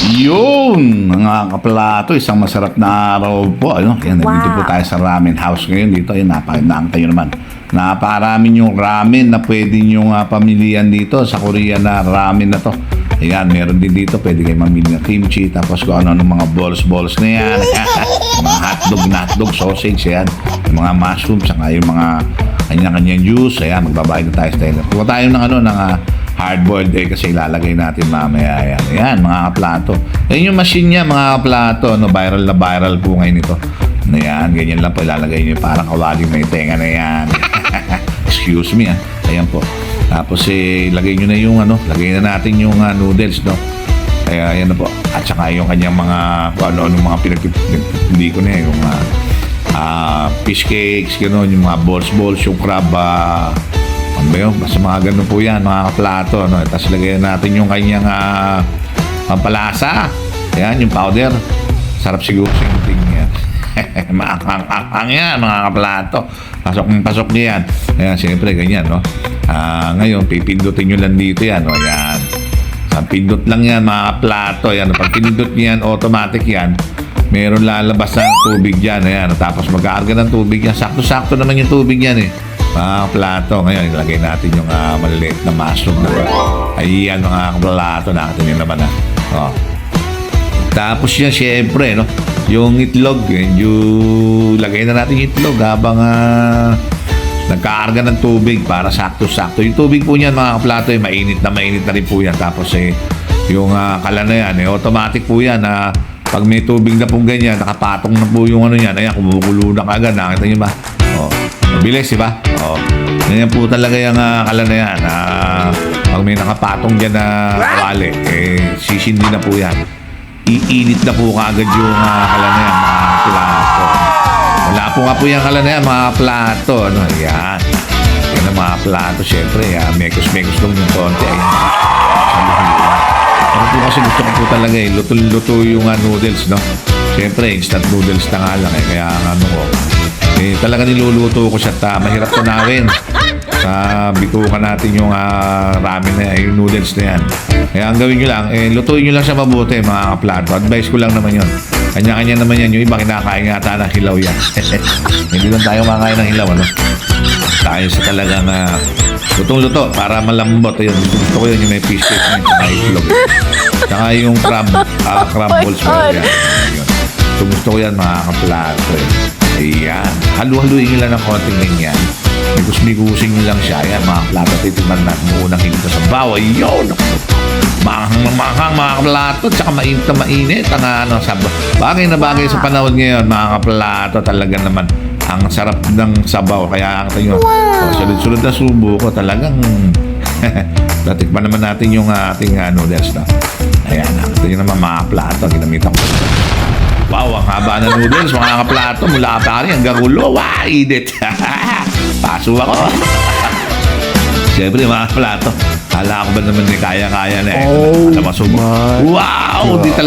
Yun, mga kaplato, isang masarap na araw po. Ano? Yan, nandito po tayo sa ramen house ngayon. Dito, ayun, napakindaan kayo naman. Napakarami yung ramen na pwede nyo pamilihan dito sa Korean na ramen na to. Ayan, meron din dito, pwede kayo mamili ng kimchi, tapos kung ano mga balls na yan. Mga hotdog, sausage, ayan. Yung mga mushroom, saka yung mga kanya-kanyang juice. Ayan, magbabayad na tayo sa tayo. Kuha tayo ng hard-boiled egg kasi ilalagay natin mamaya. Ayan, ayan mga kaplato. Ayan yung machine niya mga kaplato. Viral na viral po ngayon ito. Ayan, ganyan lang po ilalagay niyo. Parang kawaling may tenga na yan. Excuse me Ayan po. Tapos lagay nyo na yung lagay na natin yung noodles, no? Kaya ayan na po. At saka yung kanyang mga ano mga pinagpipili ko na yung fish cakes, gano'n, yung mga balls, yung crab, ano ba yun? Basta mga ganun po yan, mga kaplato, no? Tapos lagay natin yung kanyang pampalasa. Ayan, yung powder. Sarap siguro sa yung ting yan. Maakang yan, mga kaplato. Pasok niya yan. Ayan, siyempre, ganyan, no? Ngayon, pipindutin nyo lang dito yan, no? Ayan. Pindot lang yan, mga kaplato. Ayan, pag pinindot nyo yan, automatic yan. Meron lalabas ng tubig yan. Ayan, tapos mag-aarga ng tubig yan. Sakto-sakto naman yung tubig yan, mga kaplato. Ngayon, ilagay natin yung maliliit na mushroom na. Ayan, mga kaplato. Nakita nyo naman, Oh. Tapos yan, syempre, no? Yung itlog, yung lagay na natin yung itlog habang nagkaarga ng tubig para sakto-sakto. Yung tubig po niyan, mga kaplato, mainit na rin po yan. Tapos yung kala na yan, automatic po yan pag may tubig na pong ganyan, nakapatong na po yung yan. Ayan, kumukulo na kagad. Nakita niyo ba? Oh, mabilis, diba? Oh, ganyan po talaga yung kala na yan. Pag may nakapatong dyan na kawali, sisindi na po yan. Iinit na po kagad yung kala na yan, mga plato. Wala po nga po yung kala na yan, mga plato. Ayan. Yan ang mga plato, syempre. Mekos-mekos lang yung konti. Ayan. Ano po kasi gusto ko po talaga luto-luto yung noodles, no? Syempre, instant noodles na nga lang kaya talaga niluluto ko siya mahirap tunawin. Bitukan natin yung ramen na yan, yung noodles na yan. Kaya ang gawin nyo lang, lutuin nyo lang siya mabuti, mga kaplato. Advice ko lang naman yun. Kanya-kanya naman yan. Yung iba kinakain nga ng hilaw yan. Hindi lang tayo makain ng hilaw, Tayo sa talagang lutong-luto para malambot. Ayun, gusto ko yun yung may fish cake na yung itlog. Saka yung crab balls mo yan. Gusto ko yan, mga kaplato. Ayan. Halu-haluin nyo lang ng konting ganyan. Migus-migusin nyo lang siya. Ayan, mga kaplato. Titignan natin unang hinto sa bawa. Yun! Mahang mga kaplato. Tsaka mainit ang bagay na bagay sa panahon ngayon, mga kaplato. Talaga naman ang sarap ng sabaw. Kaya ang tayo, sunod-sunod na subo ko talagang tatikman naman natin yung ating noodles, no? Ayan, ang tayo naman mga kaplato. Ginamitan ko. Wow, ang haba na noodles, mga kaplato. Mula pa rin hanggang ulo. Wow, init. Paso ako. Siyempre, mga kaplato. Kala ko ba naman kaya-kaya na Oh, wow, di talaga.